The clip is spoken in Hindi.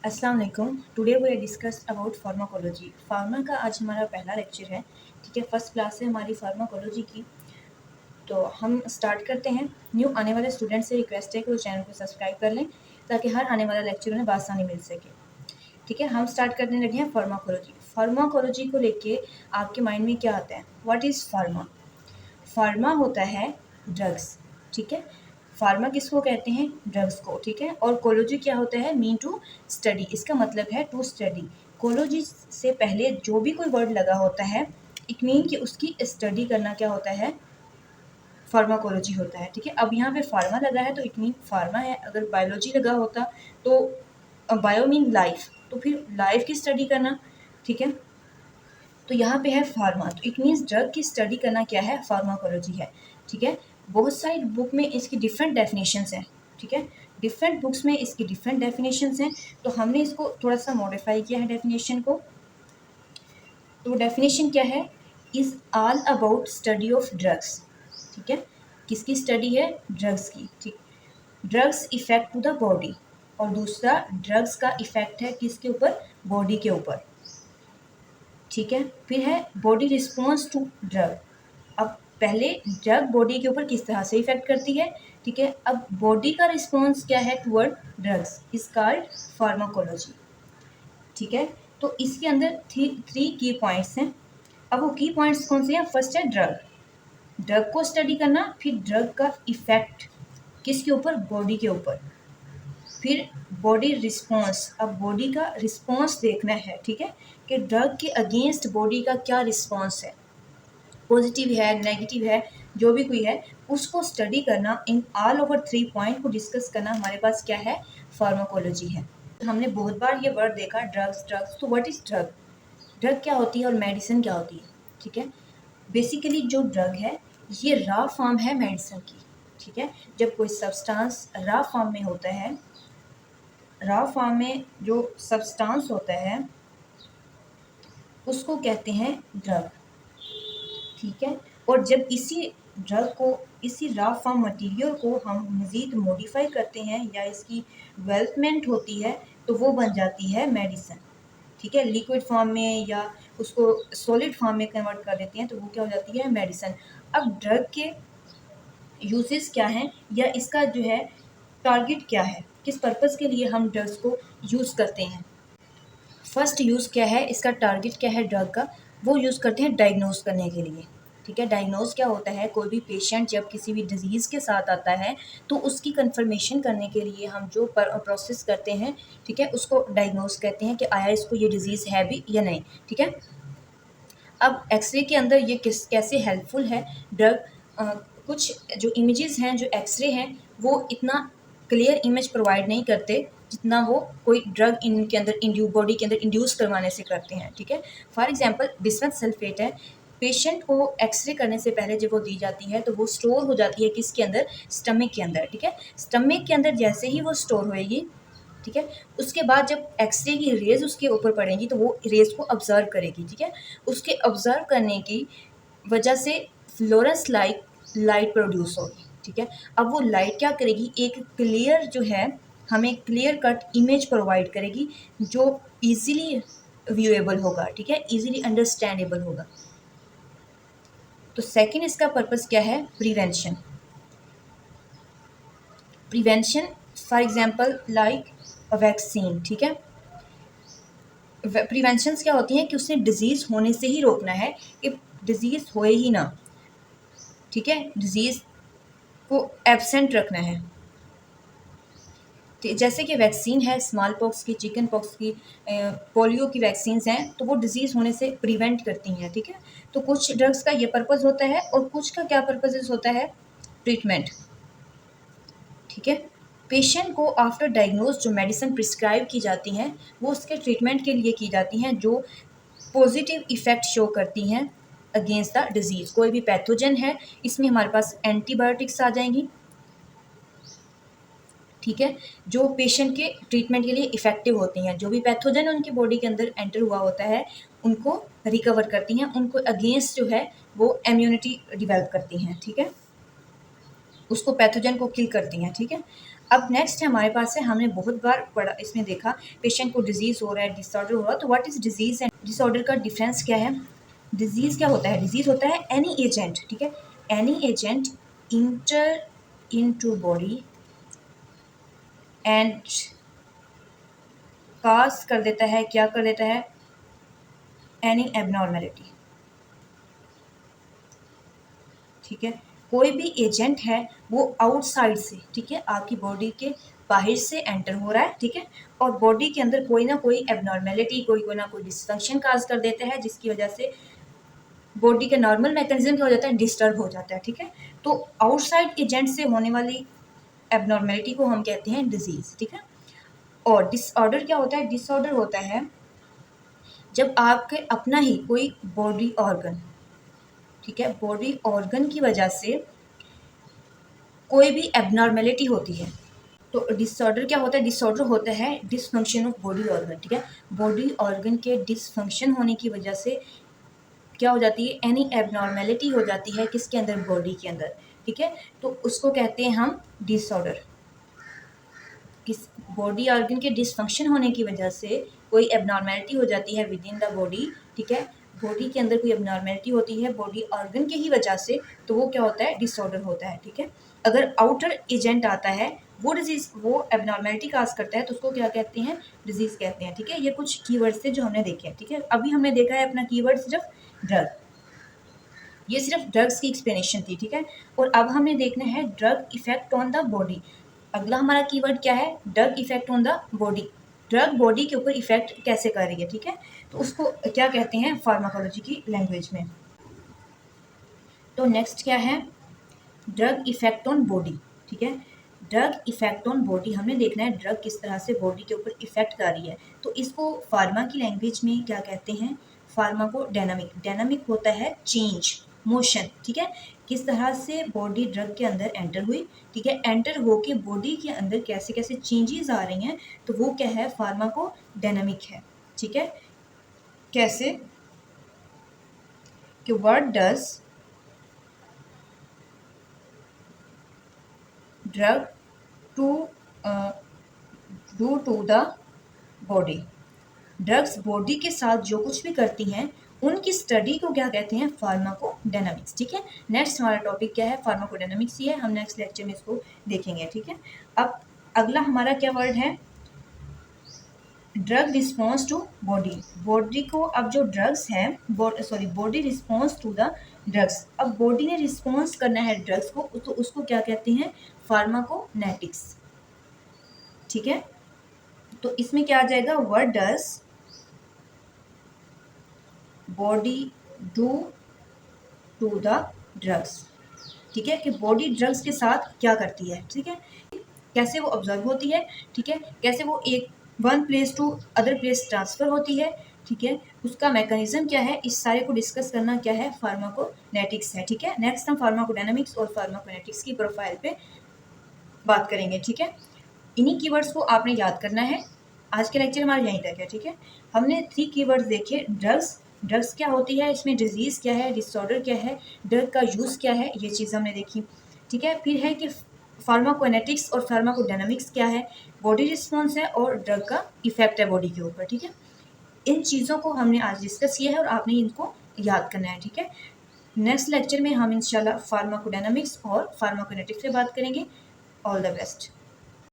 अस्सलाम वालेकुम। Today we discuss about pharmacology. Pharma का आज हमारा पहला लेक्चर है। ठीक है, फर्स्ट क्लास है हमारी फार्माकोलॉजी की। तो हम स्टार्ट करते हैं। न्यू आने वाले स्टूडेंट से रिक्वेस्ट है कि वो चैनल को सब्सक्राइब कर लें ताकि हर आने वाला लेक्चर उन्हें बासानी मिल सके। ठीक है, हम स्टार्ट करने लगे हैं फार्माकोलॉजी। फार्माकोलॉजी को लेके आपके माइंड में क्या आता है? What is pharma? फार्मा होता है ड्रग्स। ठीक है, फार्मा किसको कहते हैं? ड्रग्स को। ठीक है, और कोलॉजी क्या होता है? Mean to study. इसका मतलब है टू स्टडी। कोलॉजी से पहले जो भी कोई वर्ड लगा होता है इट मीन कि उसकी स्टडी करना क्या होता है? फार्माकोलॉजी होता है। ठीक है, अब यहाँ पे फार्मा लगा है तो इट मीन फार्मा है। अगर बायोलॉजी लगा होता तो बायो मीन लाइफ, तो फिर लाइफ की स्टडी करना। ठीक है, तो यहाँ पे है फार्मा, तो इट मीन्स ड्रग की स्टडी करना क्या है? फार्माकोलॉजी है। ठीक है, बहुत सारी बुक में इसकी डिफरेंट डेफिनेशंस हैं। ठीक है, डिफरेंट बुक्स में इसकी डिफरेंट डेफिनेशंस हैं, तो हमने इसको थोड़ा सा मॉडिफाई किया है डेफिनेशन को। तो डेफिनेशन क्या है? Is all about study of drugs. ठीक है, किसकी स्टडी है? ड्रग्स की। ठीक, drugs effect to the body, और दूसरा ड्रग्स का इफेक्ट है किसके ऊपर? बॉडी के ऊपर। ठीक है, फिर है बॉडी रिस्पॉन्स टू ड्रग। अब पहले ड्रग बॉडी के ऊपर किस तरह से इफेक्ट करती है। ठीक है, अब बॉडी का रिस्पॉन्स क्या है toward drugs is called pharmacology. ठीक है, तो इसके अंदर थ्री की पॉइंट्स हैं। अब वो की पॉइंट्स कौन से हैं? फर्स्ट है ड्रग, ड्रग को स्टडी करना, फिर ड्रग का इफेक्ट किसके ऊपर? बॉडी के ऊपर। फिर बॉडी रिस्पॉन्स, अब बॉडी का रिस्पॉन्स देखना है। ठीक है, कि ड्रग के अगेंस्ट बॉडी का क्या रिस्पॉन्स है, पॉजिटिव है, नेगेटिव है, जो भी कोई है उसको स्टडी करना। इन ऑल ओवर 3 पॉइंट को डिस्कस करना हमारे पास क्या है? फार्माकोलॉजी है। हमने बहुत बार ये वर्ड देखा ड्रग्स ड्रग्स, तो व्हाट इज ड्रग? ड्रग क्या होती है और मेडिसिन क्या होती है? ठीक है, बेसिकली जो ड्रग है ये रॉ फॉर्म है मेडिसिन की। ठीक है, जब कोई सब्सटेंस रॉ फॉर्म में होता है, रॉ फॉर्म में जो सब्सटेंस होता है उसको कहते हैं ड्रग। ठीक है, और जब इसी ड्रग को, इसी रॉ फॉर्म मटेरियल को हम मज़ीद मॉडिफाई करते हैं या इसकी डेवलपमेंट होती है तो वो बन जाती है मेडिसिन। ठीक है, लिक्विड फॉर्म में या उसको सॉलिड फॉर्म में कन्वर्ट कर देते हैं तो वो क्या हो जाती है? मेडिसिन। अब ड्रग के यूजेस क्या हैं या इसका जो है टारगेट क्या है, किस पर्पज़ के लिए हम ड्रग्स को यूज़ करते हैं? फर्स्ट यूज़ क्या है, इसका टारगेट क्या है ड्रग का? वो यूज़ करते हैं डायग्नोज करने के लिए। ठीक है, डायग्नोज क्या होता है? कोई भी पेशेंट जब किसी भी डिजीज़ के साथ आता है तो उसकी कंफर्मेशन करने के लिए हम जो प्रोसेस करते हैं, ठीक है, उसको डायग्नोज कहते हैं कि आया इसको ये डिज़ीज़ है भी या नहीं। ठीक है, अब एक्सरे के अंदर ये कैसे हेल्पफुल है ड्रग? कुछ जो इमेजेस हैं, जो एक्सरे हैं, वो इतना क्लियर इमेज प्रोवाइड नहीं करते जितना वो कोई ड्रग इनके अंदर बॉडी के अंदर इंड्यूस करवाने से करते हैं। ठीक है, फॉर एग्जांपल बिस्मथ सल्फेट है, पेशेंट को एक्सरे करने से पहले जब वो दी जाती है तो वो स्टोर हो जाती है किसके अंदर? स्टमक के अंदर। ठीक है, स्टमक के अंदर जैसे ही वो स्टोर होएगी, ठीक है, उसके बाद जब एक्सरे की रेज उसके ऊपर पड़ेगी तो वो रेज को ऑब्जर्व करेगी। ठीक है, उसके ऑब्जर्व करने की वजह से फ्लोरेंस लाइट लाइट प्रोड्यूस होगी। ठीक है, अब वो लाइट क्या करेगी? एक क्लियर जो है, हमें क्लियर कट इमेज प्रोवाइड करेगी जो इजीली व्यूएबल होगा। ठीक है, इजीली अंडरस्टैंडेबल होगा। तो सेकंड इसका पर्पस क्या है? Prevention. Prevention for example like vaccine. ठीक है, प्रिवेंशंस क्या होती हैं कि उसने डिज़ीज़ होने से ही रोकना है कि डिज़ीज़ होए ही ना। ठीक है, डिज़ीज़ को एब्सेंट रखना है। जैसे कि वैक्सीन है स्मॉल पॉक्स की, चिकन पॉक्स की, पोलियो की वैक्सीन्स हैं, तो वो डिज़ीज़ होने से प्रिवेंट करती हैं। ठीक है, तो कुछ ड्रग्स का ये पर्पज़ होता है और कुछ का क्या पर्पज़ होता है? ट्रीटमेंट। ठीक है, पेशेंट को आफ्टर डायग्नोज जो मेडिसिन प्रिस्क्राइब की जाती हैं वो उसके ट्रीटमेंट के लिए की जाती हैं जो पॉजिटिव इफ़ेक्ट शो करती हैं अगेंस्ट द डिजीज़। कोई भी पैथोजन है इसमें हमारे पास एंटीबायोटिक्स आ जाएंगी। ठीक है, जो पेशेंट के ट्रीटमेंट के लिए इफ़ेक्टिव होती हैं, जो भी पैथोजन उनकी बॉडी के अंदर एंटर हुआ होता है उनको रिकवर करती हैं, उनको अगेंस्ट जो है वो इम्यूनिटी डिवेल्प करती हैं। ठीक है, उसको पैथोजन को किल करती हैं। ठीक है, अब नेक्स्ट है हमारे पास है, हमने बहुत बार पढ़ा, इसमें देखा पेशेंट को डिजीज़ हो रहा है, डिसऑर्डर हो रहा है, तो what is disease and disorder का डिफरेंस क्या है? डिजीज़ क्या होता है? डिजीज़ होता है एनी एजेंट, ठीक है, any agent inter into body and cause कर देता है, क्या कर देता है? एनी एबनॉर्मेलिटी, ठीक है, कोई भी एजेंट है वो आउटसाइड से, ठीक है, आपकी बॉडी के बाहर से एंटर हो रहा है, ठीक है, और बॉडी के अंदर कोई ना कोई एबनॉर्मेलिटी, कोई ना कोई डिसफंक्शन काज कर देता है, जिसकी वजह से बॉडी के नॉर्मल मैकेनिज्म क्या हो जाता है? डिस्टर्ब हो जाता है, ठीक है। तो आउटसाइड एजेंट से होने वाली एबनॉर्मेलिटी को हम कहते हैं डिजीज, ठीक है। और डिसऑर्डर क्या होता है? डिसऑर्डर होता है जब आपके अपना ही कोई बॉडी ऑर्गन, ठीक है, बॉडी ऑर्गन की वजह से कोई भी एबनॉर्मेलिटी होती है। तो डिसऑर्डर क्या होता है? डिसऑर्डर होता है डिसफंक्शन ऑफ बॉडी ऑर्गन, ठीक है, बॉडी ऑर्गन के डिसफंक्शन होने की वजह से क्या हो जाती है? एनी एबनॉर्मेलिटी हो जाती है, किसके अंदर? बॉडी के अंदर, ठीक है, तो उसको कहते हैं हम डिसऑर्डर। किस बॉडी ऑर्गन के डिसफंक्शन होने की वजह से कोई एबनॉर्मेलिटी हो जाती है विद इन द बॉडी, ठीक है, बॉडी के अंदर कोई एबनॉर्मेलिटी होती है बॉडी ऑर्गन के ही वजह से, तो वो क्या होता है? डिसऑर्डर होता है, ठीक है। अगर आउटर एजेंट आता है, वो डिजीज, वो एबनॉर्मेलिटी काज करता है, तो उसको क्या कहते हैं? डिजीज कहते हैं, ठीक है। ये कुछ कीवर्ड्स थे जो हमने देखे हैं, ठीक है। अभी हमने देखा है अपना कीवर्ड सिर्फ ड्रग, ये सिर्फ ड्रग्स की एक्सप्लेनेशन थी, ठीक है। और अब हमने देखना है drug effect on the body. अगला हमारा कीवर्ड क्या है? Drug effect on the body. Drug body के ऊपर इफेक्ट कैसे कर रही है, ठीक है, तो उसको क्या कहते हैं फार्माकोलॉजी की लैंग्वेज में? तो नेक्स्ट क्या है? ड्रग इफेक्ट ऑन बॉडी, ठीक है, ड्रग इफेक्ट ऑन बॉडी हमने देखना है ड्रग किस तरह से बॉडी के ऊपर इफेक्ट कर रही है, तो इसको फार्मा की लैंग्वेज में क्या कहते हैं? फार्माकोडायनामिक। डायनामिक होता है चेंज, मोशन, ठीक है, किस तरह से बॉडी ड्रग के अंदर एंटर हुई, ठीक है, एंटर होके बॉडी के अंदर कैसे कैसे चेंजेस आ रही हैं, तो वो क्या है? फार्माकोडायनामिक है, ठीक है। कैसे? कि what does drug to do to the body, drugs body के साथ जो कुछ भी करती हैं उनकी स्टडी को क्या कहते हैं? फार्माकोडायनामिक्स, ठीक है। नेक्स्ट हमारा टॉपिक क्या है? फार्माकोडायनामिक्स ही है, हम नेक्स्ट लेक्चर में इसको देखेंगे, ठीक है। अब अगला हमारा क्या वर्ड है? Drug response to body. Body को अब जो ड्रग्स है, body response to the drugs, अब बॉडी ने रिस्पॉन्स करना है ड्रग्स को, तो उसको क्या कहते हैं? फार्माकोनेटिक्स, ठीक है। तो इसमें क्या आ जाएगा? What does body do to the drugs, ठीक है, कि बॉडी ड्रग्स के साथ क्या करती है, ठीक है, कैसे वो ऑब्जर्व होती है, ठीक है, कैसे वो एक one place to other place transfer होती है, ठीक है, उसका मैकेनिज्म क्या है, इस सारे को डिस्कस करना क्या है? फार्माकोनेटिक्स है, ठीक है। नेक्स्ट हम फार्माकोडायनामिक्स और फार्माकोनेटिक्स की प्रोफाइल पे बात करेंगे, ठीक है। इन्हीं कीवर्ड्स को आपने याद करना है। आज के लेक्चर हमारा यहीं तक है, ठीक है। हमने 3 कीवर्ड्स देखे, ड्रग्स, ड्रग्स क्या होती है, इसमें डिजीज़ क्या है, डिसऑर्डर क्या है, ड्रग का यूज़ क्या है, ये चीज़ हमने देखी, ठीक है। फिर है कि फार्माकोनेटिक्स और फार्माकोडायनामिक्स क्या है, बॉडी रिस्पॉन्स है और ड्रग का इफेक्ट है बॉडी के ऊपर, ठीक है। इन चीज़ों को हमने आज डिस्कस किया है और आपने इनको याद करना है, ठीक है। नेक्स्ट लेक्चर में हम इंशाल्लाह फार्माकोडायनामिक्स और फार्माकोनेटिक्स पे बात करेंगे। All the best.